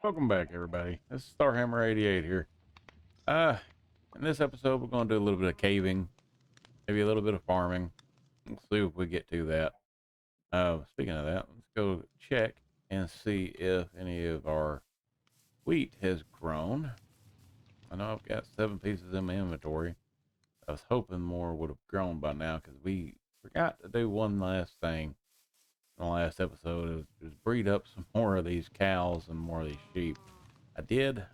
Welcome back, everybody. This is StarHammer88 here. In this episode, we're going to do a little bit of caving, maybe a little bit of farming. We'll see if we get to that. Speaking of that, let's go check and see if any of our wheat has grown. I know I've got 7 pieces in my inventory. I was hoping more would have grown by now because we forgot to do one last thing in the last episode. It was breed up some more of these cows and more of these sheep. I did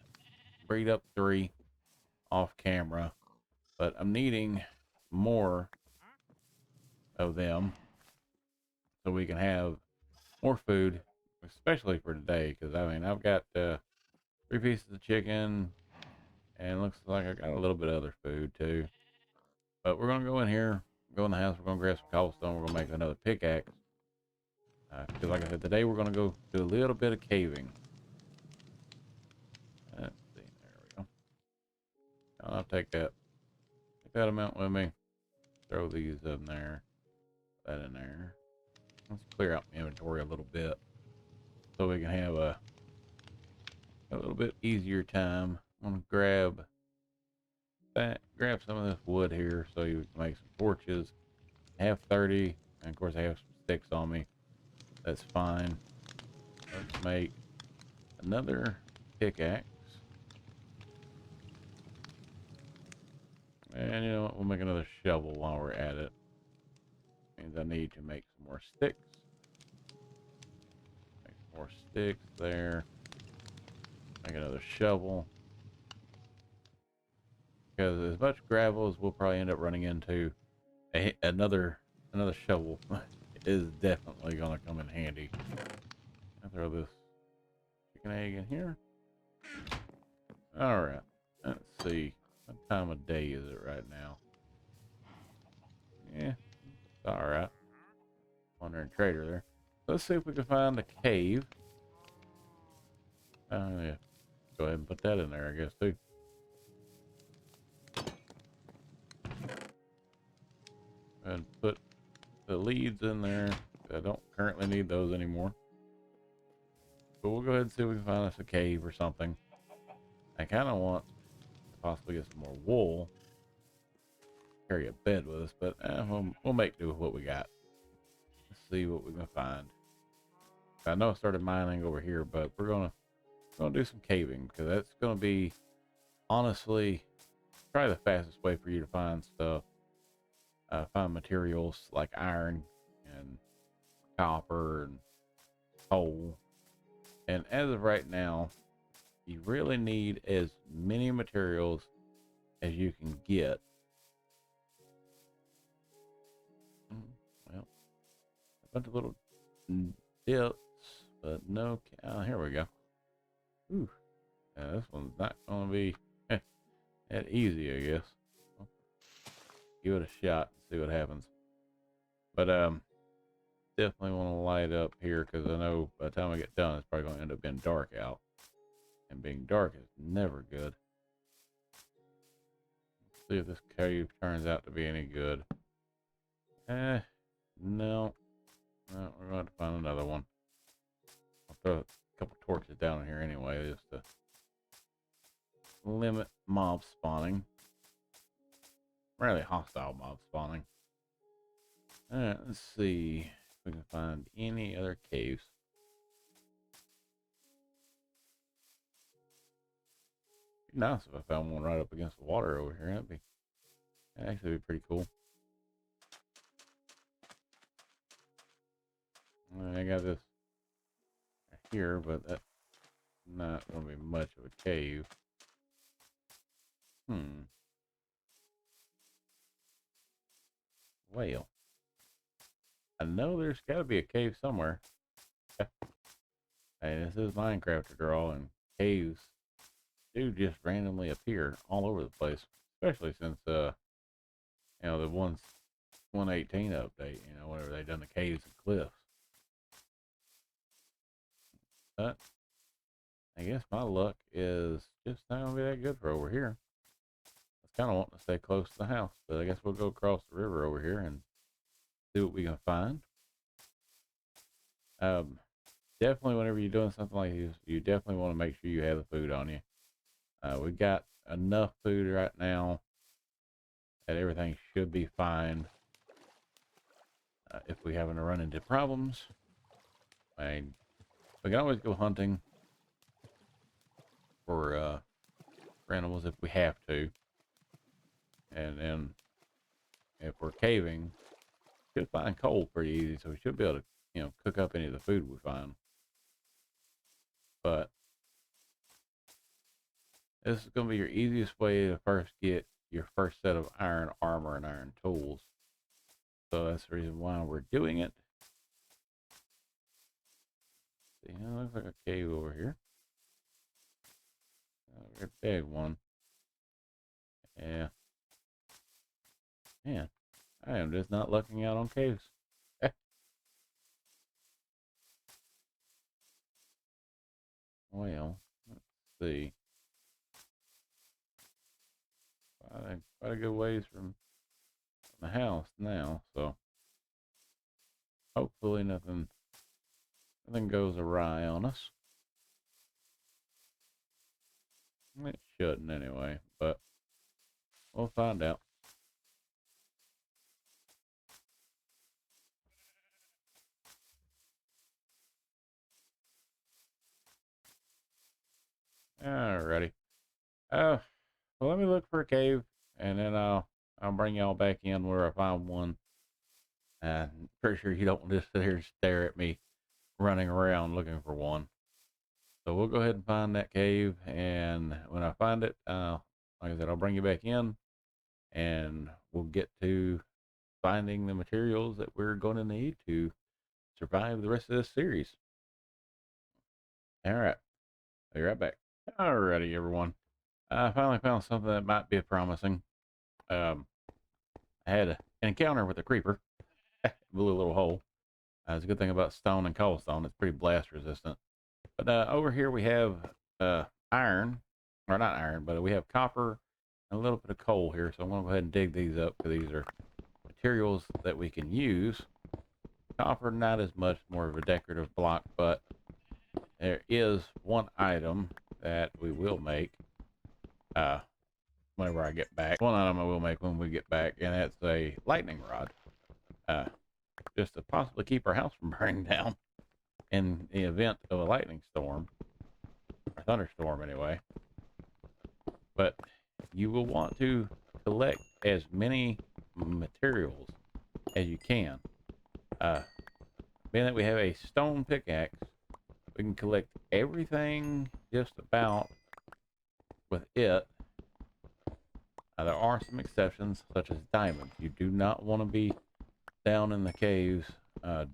breed up 3 off camera, but I'm needing more of them so we can have more food, especially for today. Because I mean, I've got 3 pieces of chicken, and looks like I got a little bit of other food too. But we're gonna go in here, go in the house. We're gonna grab some cobblestone. We're gonna make another pickaxe. Because like I said, today we're gonna go do a little bit of caving. Let's see, there we go. I'll take that amount with me. Throw these in there. That in there. Let's clear out my inventory a little bit so we can have a little bit easier time. I'm gonna grab some of this wood here so you can make some torches. I have 30, and of course I have some sticks on me. That's fine. Let's make another pickaxe. And you know what? We'll make another shovel while we're at it. Means I need to make some more sticks. Make some more sticks there. Make another shovel. Because as much gravel as we'll probably end up running into, another shovel is definitely going to come in handy. I'll throw this chicken egg in here. Alright, let's see. What time of day is it right now? Yeah, it's alright. Wandering trader there. Let's see if we can find a cave. Yeah. Go ahead and put that in there, I guess, too. And put the leads in there. I don't currently need those anymore. But we'll go ahead and see if we can find us a cave or something. I kind of want to possibly get some more wool. Carry a bed with us, but we'll make do with what we got. Let's see what we can find. I know I started mining over here, but we're gonna do some caving because that's gonna be honestly probably the fastest way for you to find stuff. Find materials like iron and copper and coal. And as of right now, you really need as many materials as you can get. Well, a bunch of little dips, but no. Here we go. Ooh, this one's not going to be that easy, I guess. Well, give it a shot and see what happens. But definitely want to light up here because I know by the time I get done, it's probably going to end up being dark out. And being dark is never good. Let's see if this cave turns out to be any good. No. No, we're going to find another one. I'll throw a couple torches down here anyway, just to limit mob spawning. Rarely hostile mob spawning. Alright, let's see if we can find any other caves. It'd be nice if I found one right up against the water over here. That'd actually be pretty cool. I got this here, but that's not going to be much of a cave. Well, I know there's got to be a cave somewhere. Hey, this is Minecraft after all, and caves do just randomly appear all over the place, especially since you know, the 118 update, you know, whenever they done the caves and cliffs. But I guess my luck is just not gonna be that good for over here. I was kind of wanting to stay close to the house, but I guess we'll go across the river over here and see what we can find. definitely, whenever you're doing something like this, you definitely want to make sure you have the food on you. We got enough food right now that everything should be fine. If we happen to run into problems, I mean, we can always go hunting for animals if we have to. And then if we're caving, we should find coal pretty easy, so we should be able to, cook up any of the food we find. But this is going to be your easiest way to first get your first set of iron armor and iron tools. So that's the reason why we're doing it. See, it looks like a cave over here. A big one. Yeah. Man, I am just not lucking out on caves. Well, let's see. Quite a good ways from the house now, so hopefully nothing goes awry on us. It shouldn't anyway, but we'll find out. Alrighty. Well, let me look for a cave, and then I'll bring y'all back in where I find one. Pretty sure you don't want to just sit here and stare at me running around looking for one. So we'll go ahead and find that cave, and when I find it, like I said, I'll bring you back in, and we'll get to finding the materials that we're going to need to survive the rest of this series. All right, I'll be right back. Alrighty, everyone. I finally found something that might be promising. I had an encounter with a creeper. Blew a little hole. It's a good thing about stone and cobblestone. It's pretty blast resistant. But over here we have iron, or not iron, but we have copper and a little bit of coal here. So I'm going to go ahead and dig these up because these are materials that we can use. Copper, not as much, more of a decorative block, but there is one item that we will make whenever I get back. One item I will make when we get back, and that's a lightning rod. Just to possibly keep our house from burning down in the event of a lightning storm, or thunderstorm anyway. But you will want to collect as many materials as you can. Being that we have a stone pickaxe, we can collect everything just about with it. There are some exceptions, such as diamonds. You do not want to be down in the caves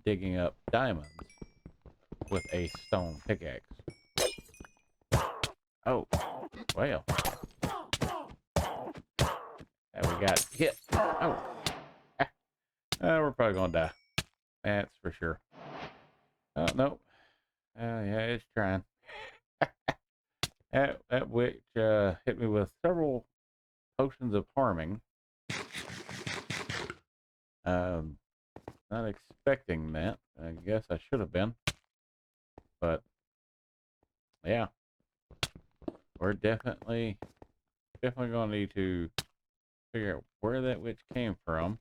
digging up diamonds with a stone pickaxe. Oh, well. And we got hit. Oh. We're probably going to die. That's for sure. Oh, no. Yeah, it's trying. That witch hit me with several potions of harming. Not expecting that. I guess I should have been. But, yeah. We're definitely going to need to figure out where that witch came from.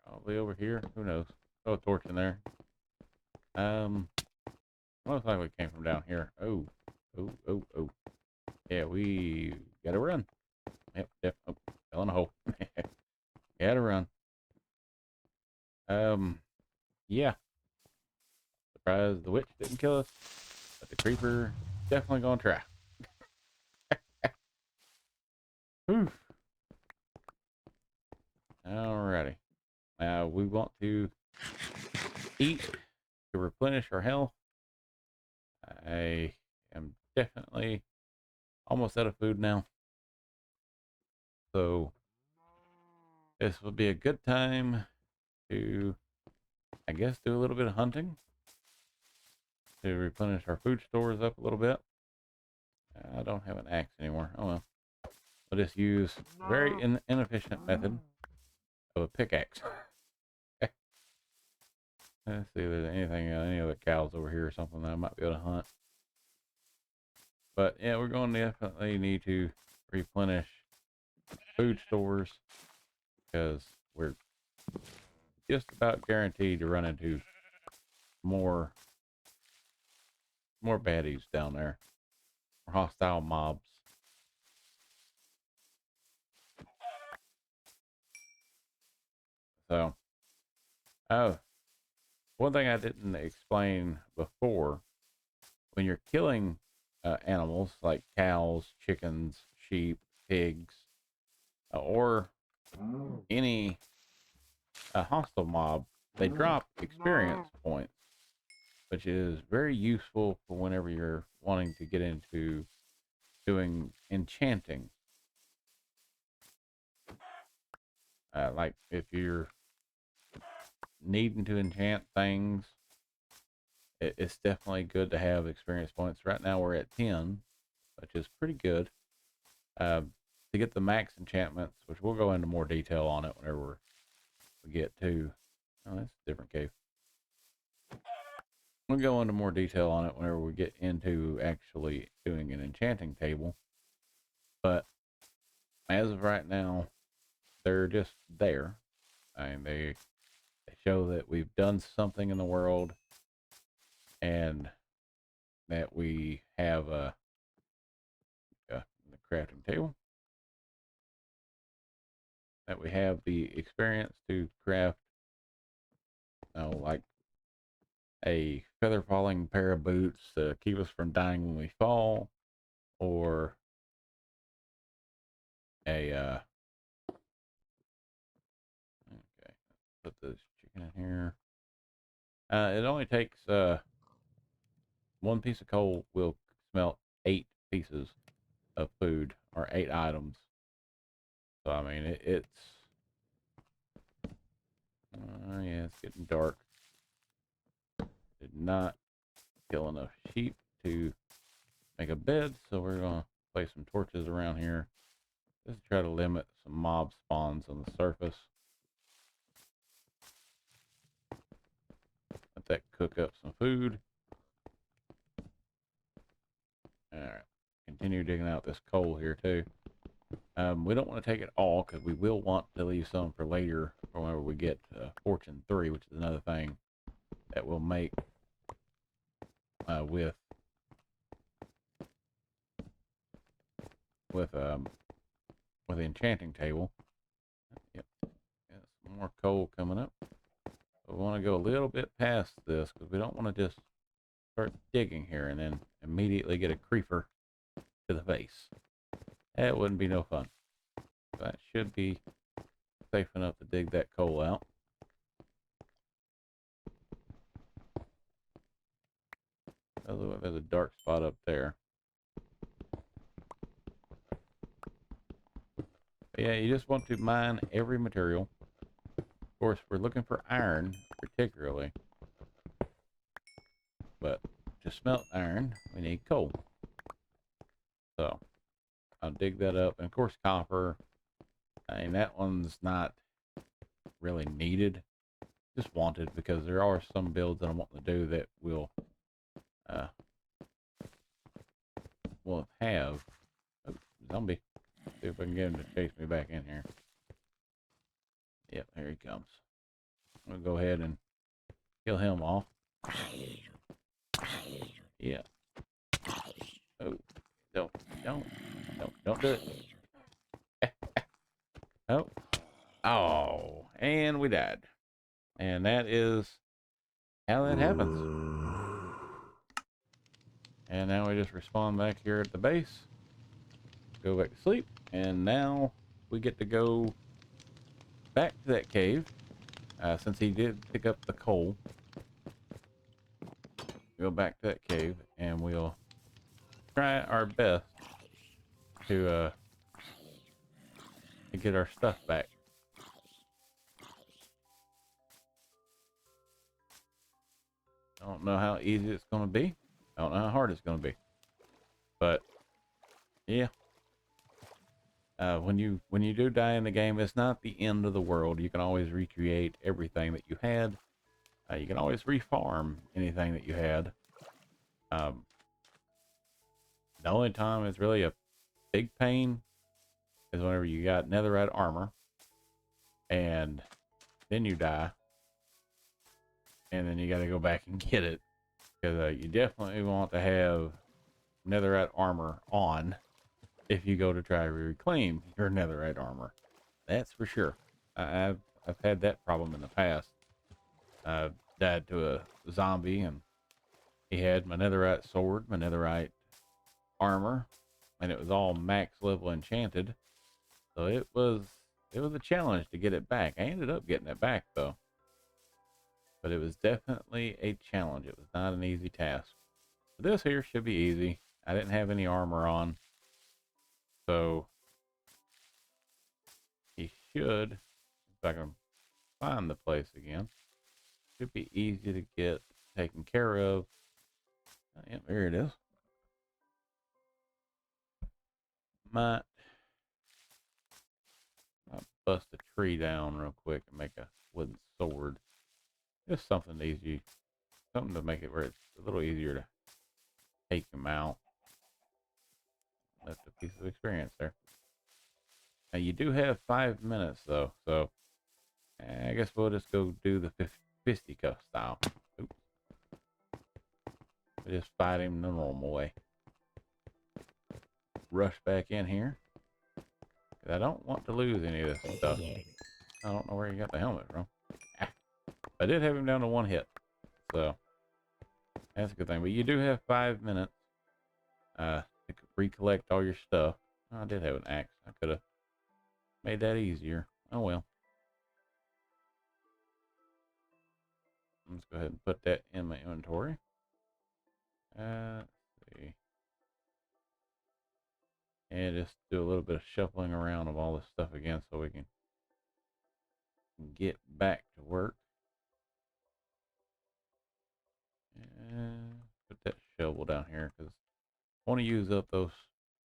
Probably over here. Who knows? Throw a torch in there. Most likely came from down here. Oh. Yeah, we gotta run. Yep. Oh, fell in a hole. Gotta run. Yeah. Surprised the witch didn't kill us, but the creeper definitely gonna try. Whew. Alrighty. Now we want to eat to replenish our health. I am definitely almost out of food now. So this will be a good time to, I guess, do a little bit of hunting to replenish our food stores up a little bit. I don't have an axe anymore. Oh well. I'll just use a very inefficient method of a pickaxe. Let's see if there's anything, any other cows over here or something that I might be able to hunt. But yeah, we're going to definitely need to replenish food stores because we're just about guaranteed to run into more baddies down there, more hostile mobs. So, oh, one thing I didn't explain before, when you're killing animals like cows, chickens, sheep, pigs, or any hostile mob, they drop experience points, which is very useful for whenever you're wanting to get into doing enchanting. Like if you're needing to enchant things, it's definitely good to have experience points. Right now we're at 10, which is pretty good. To get the max enchantments, which we'll go into more detail on it whenever we get to. Oh, that's a different cave. We'll go into more detail on it whenever we get into actually doing an enchanting table. But as of right now, they're just there. I mean, they show that we've done something in the world and that we have the crafting table, that we have the experience to craft, like a feather falling pair of boots to keep us from dying when we fall, or a okay, put this chicken in here. It only takes one piece of coal will smelt 8 pieces of food or 8 items. So I mean it's yeah, it's getting dark. Did not kill enough sheep to make a bed, so we're gonna place some torches around here just to try to limit some mob spawns on the surface. Let that cook up some food. Alright, continue digging out this coal here too. We don't want to take it all because we will want to leave some for later whenever we get Fortune 3, which is another thing that we'll make with the enchanting table. Yep, got some more coal coming up. We want to go a little bit past this because we don't want to just start digging here and then immediately get a creeper to the face. That wouldn't be no fun. That should be safe enough to dig that coal out. There's a dark spot up there. But yeah, you just want to mine every material. Of course, we're looking for iron particularly. But to smelt iron, we need coal. So I'll dig that up. And of course, copper. I mean, that one's not really needed. Just wanted because there are some builds that I want to do that will have. Oh, zombie. See if I can get him to chase me back in here. Yep, here he comes. I'm gonna go ahead and kill him off. Yeah. Oh, don't do it. Oh, oh, and we died. And that is how that happens. And now we just respawn back here at the base. Go back to sleep. And now we get to go back to that cave. Since he did pick up the coal. Go back to that cave and we'll try our best to get our stuff back. I don't know how easy it's going to be. I don't know how hard it's going to be. But yeah, when you do die in the game, it's not the end of the world. You can always recreate everything that you had. You can always refarm anything that you had. Um, the only time it's really a big pain is whenever you got netherite armor and then you die, and then you got to go back and get it, because you definitely want to have netherite armor on if you go to try to reclaim your netherite armor. That's for sure. I've had that problem in the past. I died to a zombie, and he had my netherite sword, my netherite armor, and it was all max level enchanted. So it was a challenge to get it back. I ended up getting it back though, but it was definitely a challenge. It was not an easy task. But this here should be easy. I didn't have any armor on, so he should, if I can find the place again, should be easy to get taken care of. Yeah, there it is. Might bust a tree down real quick and make a wooden sword. Just something easy, something to make it where it's a little easier to take him out. Left a piece of experience there. Now you do have 5 minutes though, so I guess we'll just go do the fisticuff style. Oops. We just fight him the normal way. Rush back in here. I don't want to lose any of this stuff. I don't know where you got the helmet from. I did have him down to 1 hit, so that's a good thing. But you do have 5 minutes to recollect all your stuff. Oh, I did have an axe. I could have made that easier. Oh well. Let's go ahead and put that in my inventory. Let's see. And just do a little bit of shuffling around of all this stuff again so we can get back to work. And put that shovel down here because I want to use up those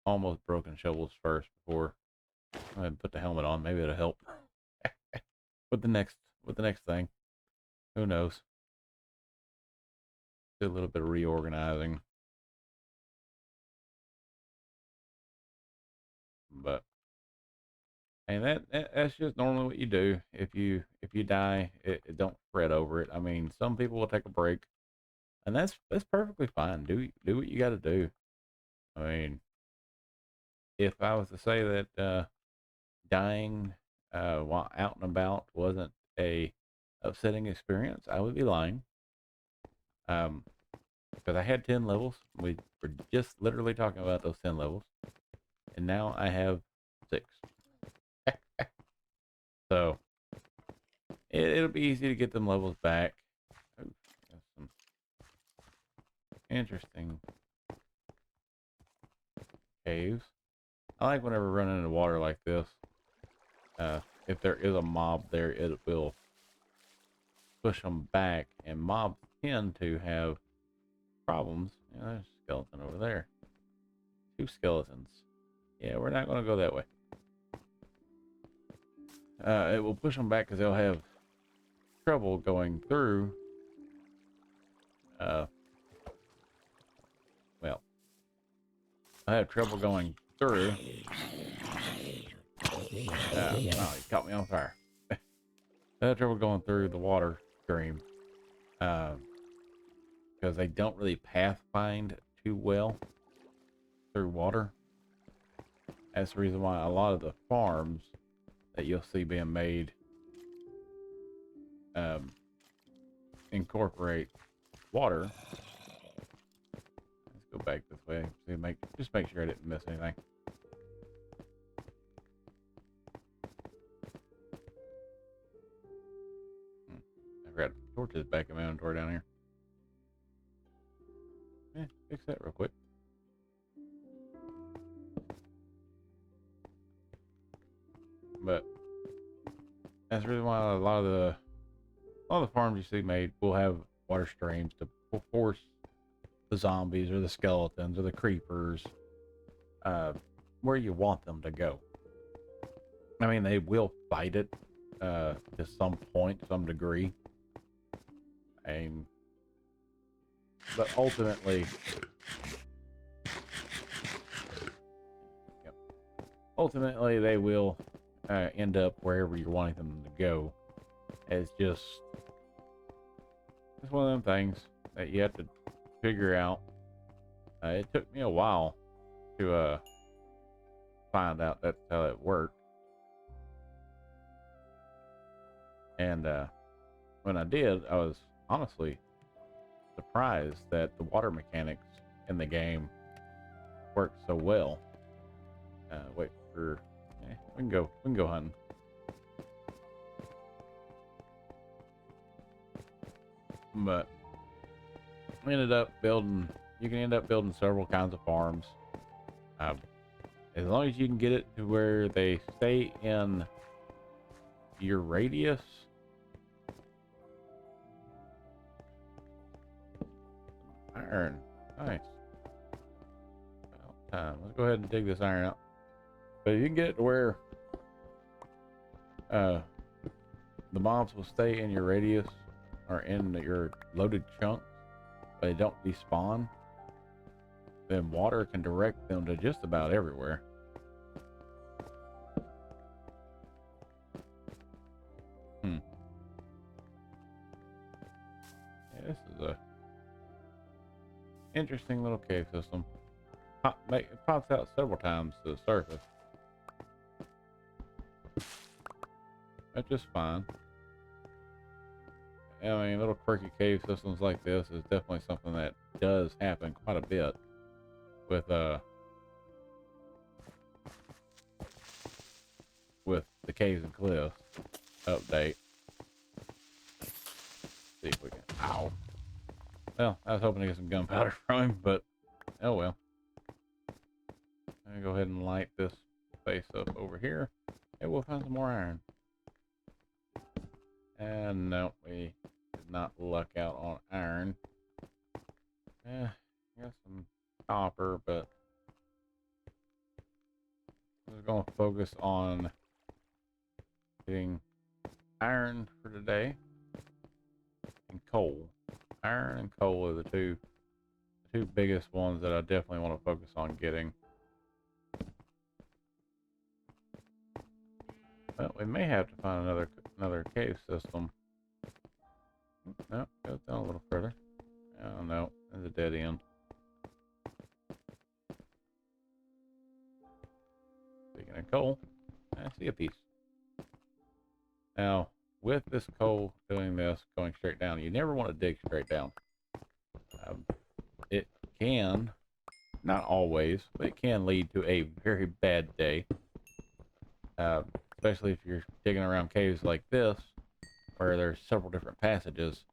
almost broken shovels first before I go ahead and put the helmet on. Maybe it'll help with the next thing. Who knows? Do a little bit of reorganizing. But and that's just normally what you do. If you die, don't fret over it. I mean, some people will take a break, and that's perfectly fine. Do what you got to do. I mean, if I was to say that dying while out and about wasn't a upsetting experience, I would be lying. Because I had 10 levels. We were just literally talking about those 10 levels, and now I have 6. So it'll be easy to get them levels back. Ooh, that's some interesting caves. I like whenever running into water like this. If there is a mob there, it will push them back, and mobs tend to have problems. Yeah, there's a skeleton over there. 2 skeletons. Yeah, we're not going to go that way. It will push them back because they'll have trouble going through. Well, I have trouble going through. Oh, he caught me on fire. I have trouble going through the water stream because they don't really pathfind too well through water. That's the reason why a lot of the farms that you'll see being made incorporate water. Let's go back this way. Just make sure I didn't miss anything. I forgot torches back in my inventory down here. Yeah, fix that real quick. But that's the reason why a lot of the farms you see made will have water streams to force the zombies or the skeletons or the creepers where you want them to go. I mean, they will fight it to some point, some degree. And but ultimately, yep, ultimately they will end up wherever you're wanting them to go. It's just one of them things that you have to figure out. It took me a while to find out that's how it worked. And when I did, I was honestly surprised that the water mechanics in the game worked so well. Wait for we can go hunting. But we ended up building. You can end up building several kinds of farms. As long as you can get it to where they stay in your radius. Iron, nice. About time. Let's go ahead and dig this iron out. But you can get it to where the mobs will stay in your radius or in your loaded chunks, but they don't despawn. Then water can direct them to just about everywhere. Yeah, this is a interesting little cave system. It pops out several times to the surface. That's just fine. I mean, little quirky cave systems like this is definitely something that does happen quite a bit with the Caves and Cliffs update. See if we can. Ow. Well, I was hoping to get some gunpowder from him, but oh well. I'm gonna go ahead and light this space up over here, and we'll find some more iron. And no, we did not luck out on iron. Got some copper, but we're going to focus on getting iron for today and coal. Iron and coal are the two biggest ones that I definitely want to focus on getting. Well, we may have to find another cave system. No, goes down a little further. Oh no, there's a dead end. Speaking of coal, I see a piece. Now, with this coal doing this, going straight down, you never want to dig straight down. It can, not always, but it can lead to a very bad day. Especially if you're digging around caves like this, where there's several different passages.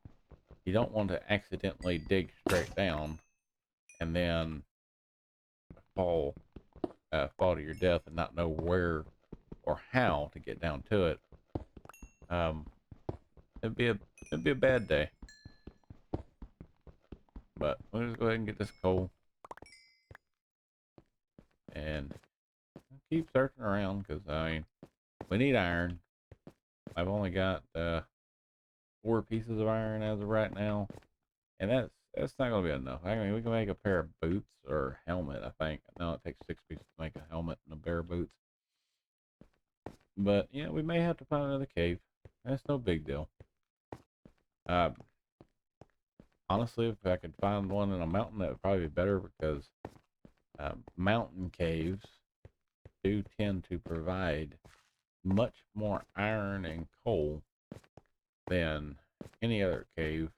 You don't want to accidentally dig straight down and then fall to your death and not know where or how to get down to it. It'd be a bad day. But we'll just go ahead and get this coal and keep searching around, because I mean, we need iron. I've only got 4 pieces of iron as of right now, and that's not gonna be enough. I mean, we can make a pair of boots or helmet. I think no, it takes 6 pieces to make a helmet and a pair of boots. But yeah, we may have to find another cave. That's no big deal. Honestly, if I could find one in a mountain, that would probably be better, because mountain caves do tend to provide much more iron and coal than any other cave.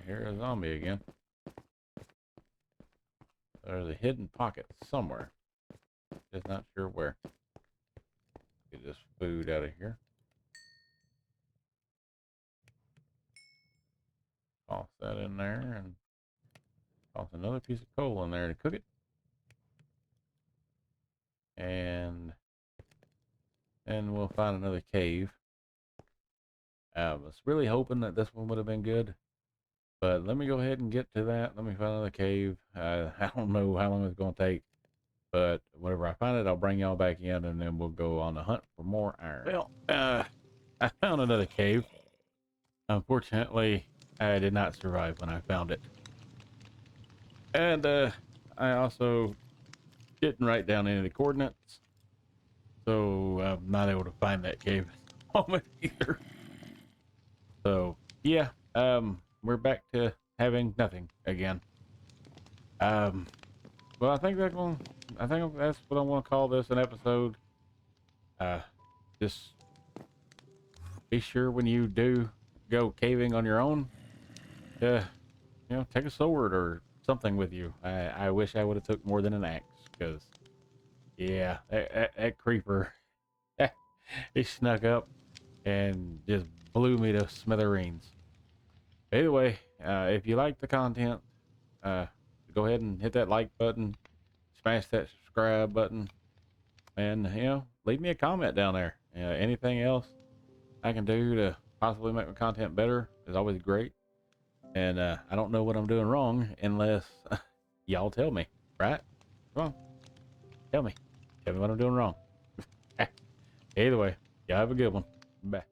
Here's a zombie again. There's a hidden pocket somewhere. Just not sure where. Get this food out of here. Toss that in there and toss another piece of coal in there to cook it. And then we'll find another cave. I was really hoping that this one would have been good, but let me go ahead and get to that. Let me find another cave. I don't know how long it's going to take, but whenever I find it, I'll bring y'all back in, and then we'll go on the hunt for more iron. Well, I found another cave. Unfortunately, I did not survive when I found it. And I also didn't write down any of the coordinates, so I'm not able to find that cave at the moment either. So yeah, we're back to having nothing again. Well, I think that's what I want to call this an episode. Just be sure when you do go caving on your own, take a sword or something with you. I wish I would have took more than an axe, because yeah, that creeper, he snuck up and just blew me to smithereens. Either way, if you like the content, uh, go ahead and hit that like button, smash that subscribe button, and leave me a comment down there. Anything else I can do to possibly make my content better is always great. And I don't know what I'm doing wrong unless y'all tell me, right? Come on, tell me what I'm doing wrong. Either way, y'all have a good one. Bye.